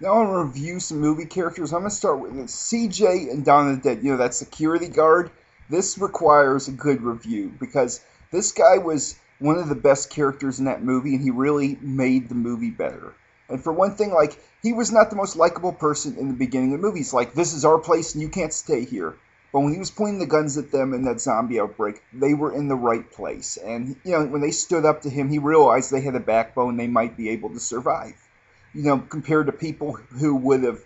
Now I'm going to review some movie characters. I'm going to start with CJ and Dawn of the Dead. You know, that security guard. This requires a good review because this guy was one of the best characters in that movie, and he really made the movie better. And for one thing, like, he was not the most likable person in the beginning of the movie. He's like, this is our place and you can't stay here. But when he was pointing the guns at them in that zombie outbreak, they were in the right place. And, you know, when they stood up to him, he realized they had a backbone, they might be able to survive. You know, compared to people who would have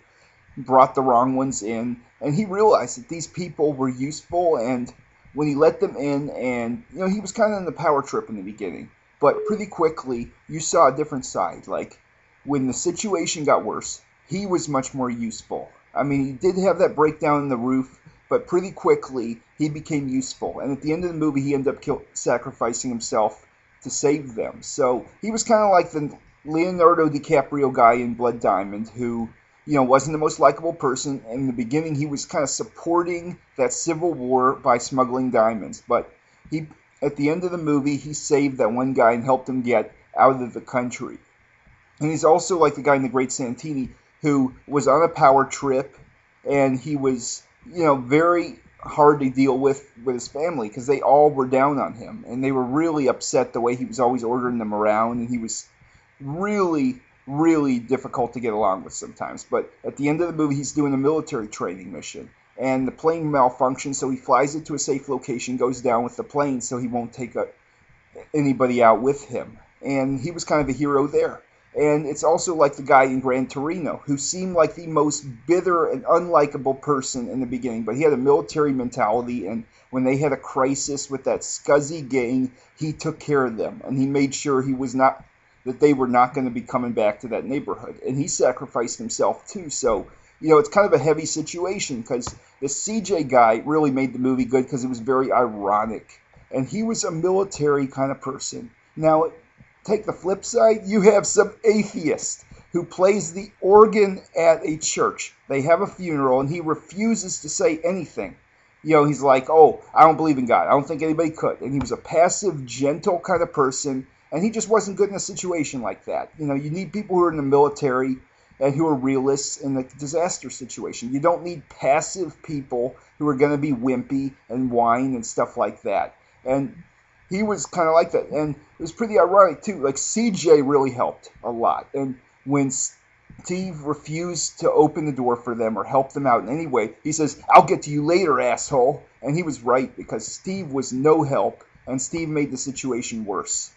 brought the wrong ones in. And he realized that these people were useful, and when he let them in, and, you know, he was kind of in the power trip in the beginning. But pretty quickly, you saw a different side. Like, when the situation got worse, he was much more useful. I mean, he did have that breakdown in the roof, but pretty quickly, he became useful. And at the end of the movie, he ended up sacrificing himself to save them. So he was kind of like the Leonardo DiCaprio guy in Blood Diamond, who, you know, wasn't the most likable person. In the beginning, he was kind of supporting that civil war by smuggling diamonds. But he, at the end of the movie, he saved that one guy and helped him get out of the country. And he's also like the guy in The Great Santini, who was on a power trip, and he was, you know, very hard to deal with his family because they all were down on him, and they were really upset the way he was always ordering them around, and he was really, really difficult to get along with sometimes. But at the end of the movie, he's doing a military training mission, and the plane malfunctions, so he flies it to a safe location, goes down with the plane so he won't take anybody out with him. And he was kind of a hero there. And it's also like the guy in Gran Torino, who seemed like the most bitter and unlikable person in the beginning, but he had a military mentality, and when they had a crisis with that scuzzy gang, he took care of them, and he made sure that they were not going to be coming back to that neighborhood. And he sacrificed himself too. So, you know, it's kind of a heavy situation because the CJ guy really made the movie good because it was very ironic. And he was a military kind of person. Now, take the flip side, you have some atheist who plays the organ at a church. They have a funeral and he refuses to say anything. You know, he's like, oh, I don't believe in God. I don't think anybody could. And he was a passive, gentle kind of person. And he just wasn't good in a situation like that. You know, you need people who are in the military and who are realists in a disaster situation. You don't need passive people who are going to be wimpy and whine and stuff like that. And he was kind of like that. And it was pretty ironic, too. Like, CJ really helped a lot. And when Steve refused to open the door for them or help them out in any way, he says, I'll get to you later, asshole. And he was right because Steve was no help, and Steve made the situation worse.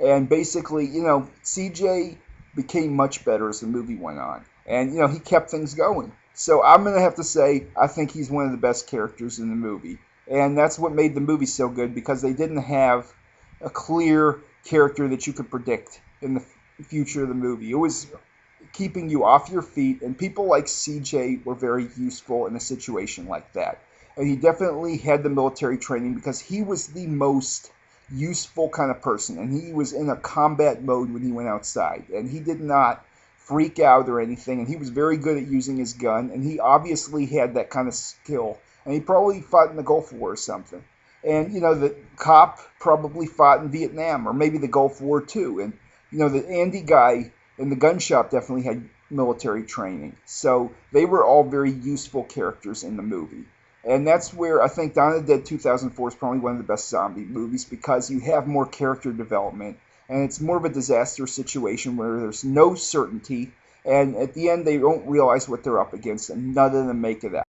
And basically, you know, CJ became much better as the movie went on. And, you know, he kept things going. So I'm going to have to say I think he's one of the best characters in the movie. And that's what made the movie so good, because they didn't have a clear character that you could predict in the future of the movie. It was keeping you off your feet, and people like CJ were very useful in a situation like that. And he definitely had the military training because he was the most useful kind of person, and he was in a combat mode when he went outside, and he did not freak out or anything, and he was very good at using his gun, and he obviously had that kind of skill, and he probably fought in the Gulf War or something. And, you know, the cop probably fought in Vietnam or maybe the Gulf War too. And, you know, the Andy guy in the gun shop definitely had military training. So they were all very useful characters in the movie. And that's where I think Dawn of the Dead 2004 is probably one of the best zombie movies, because you have more character development, and it's more of a disaster situation where there's no certainty, and at the end they don't realize what they're up against, and none of them make it out.